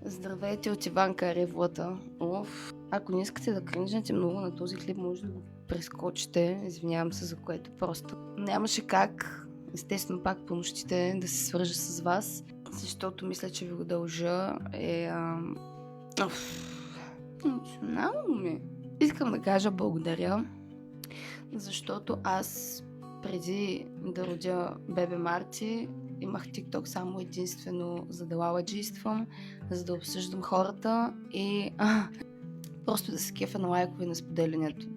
Здравейте от Иванка Ревлата. Ако не искате да кринжнете много на този клип, може да го прескочите. Извинявам се за което просто. Нямаше как, естествено пак по нощите, да се свържа с вас, защото мисля, че ви го дължа. Емоционално ми. Искам да кажа благодаря, защото аз преди да родя бебе Марти, имах TikTok само единствено за да лаладжийствам, за да обсъждам хората и просто да се кефа на лайкове на споделянето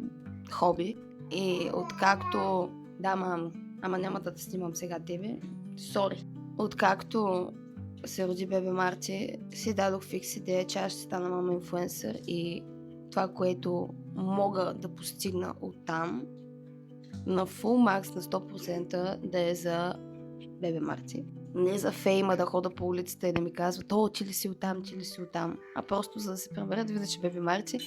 хоби. И откакто... Да, мамо, ама няма да те снимам сега тебе. Сори. Откакто се роди бебе Марти, си дадох фикс идея, че аз ще стана мама инфлуенсър и това, което мога да постигна оттам на фул макс на 100% да е за бебе Марти. Не за фейма да хода по улицата и да ми казват: "О, ти ли си оттам, ти ли си оттам", а просто за да се преберат, видя, че бебе Марти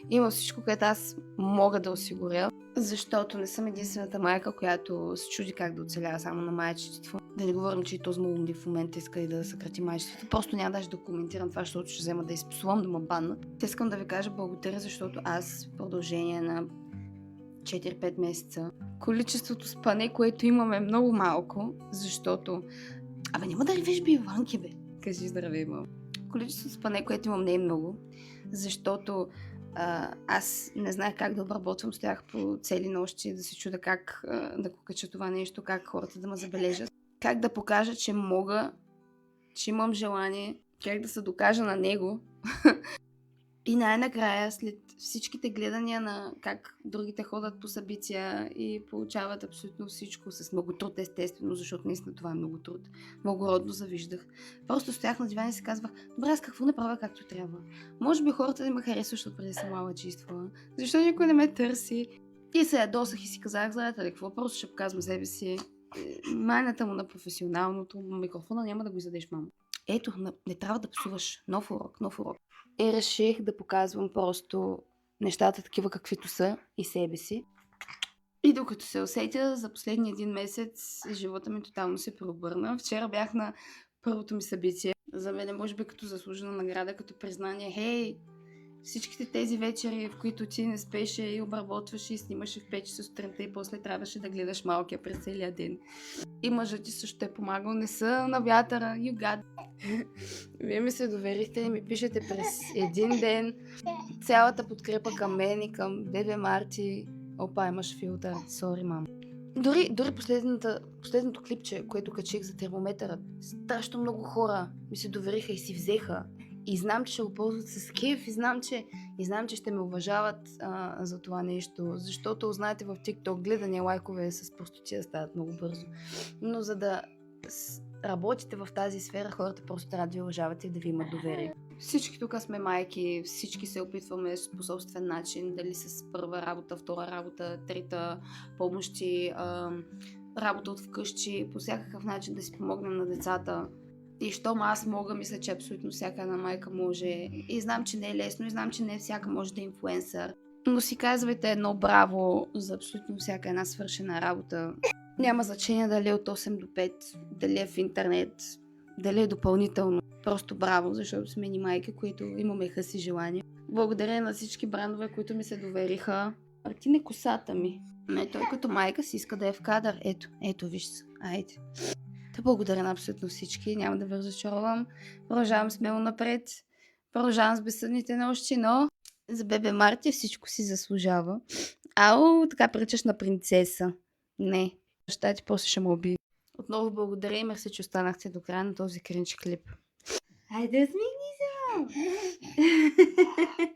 има всичко, което аз мога да осигуря, защото не съм единствената майка, която се чуди как да оцелява само на майчинство. Да не говорим, че и този му в момента иска и да съкрати майчинството. Просто няма даже да коментирам това, защото ще взема да изпсувам, да ме баннат. Искам да ви кажа благодаря, защото аз в продължение на 4-5 месеца количеството спане, което имаме, е много малко, защото... няма да ревеш, бе, Иванке, бе. Кажи здравей, мам. Количеството спане, което имам, не е много, защото аз не знаех как да обработвам, стоях по цели нощи да се чуда как да го кача това нещо, как хората да ме забележат, как да покажа, че мога, че имам желание, как да се докажа на него. И най-накрая, след всичките гледания на как другите ходят по събития и получават абсолютно всичко с много труд, естествено, защото наистина това е много труд. Много родно завиждах. Просто стоях на дивана и си казвах: добре, аз какво не правя както трябва? Може би хората да ме харесват, защото преди съм лаладжийствала. Защо никой не ме търси? И се ядосах и си казах: знаете ли какво, просто ще показвам себе си. Майната му на професионалното, микрофона няма да го изядеш, мамо. Ето, не трябва да псуваш. Нов урок. И реших да показвам просто нещата такива каквито са и себе си. И докато се усетя, за последния един месец живота ми тотално се преобърна. Вчера бях на първото ми събитие. За мен може би като заслужена награда, като признание: хей, всичките тези вечери, в които ти не спеше и обработваше и снимаше в 5 часа сутринта и после трябваше да гледаш малкия през целия ден. И мъжът ти също е помагал. Не са на вятъра. You got. Вие ми се доверихте и ми пишете през един ден цялата подкрепа към мен и към бебе Марти. Опа, имаш филтър. Сори, мам. Дори последното клипче, което качих за термометъра, страшно много хора ми се довериха и си взеха. И знам, че ще го ползват с кеф и знам, че ще ме уважават за това нещо. Защото, знаете, в TikTok гледания лайкове с простотия стават много бързо. Но за да работите в тази сфера, хората просто трябва да ви уважават и да ви имат доверие. Всички тук сме майки, всички се опитваме по собствен начин, дали с първа работа, втора работа, трета помощи, работа от вкъщи, по всякакъв начин да си помогнем на децата. И щом аз мога, мисля, че абсолютно всяка една майка може. И знам, че не е лесно, и знам, че не всяка може да е инфлуенсър. Но си казвайте едно браво за абсолютно всяка една свършена работа. Няма значение дали е от 8 до 5, дали е в интернет, дали е допълнително. Просто браво, защото сме ни майки, които имаме хъс и желание. Благодаря на всички брандове, които ми се довериха. Ти не косата ми. Той като майка си иска да е в кадър. Ето, виж се. Айде. Благодаря на абсолютно всички. Няма да ви разочаровам. Продължавам смело напред. Продължавам с безсъдните нощи, но за бебе Марти всичко си заслужава. Така приличаш на принцеса. Не. Баща ти после ще ме убие. Отново благодаря и мерси, че останахте до края на този кринч клип. Хайде, усмихни се!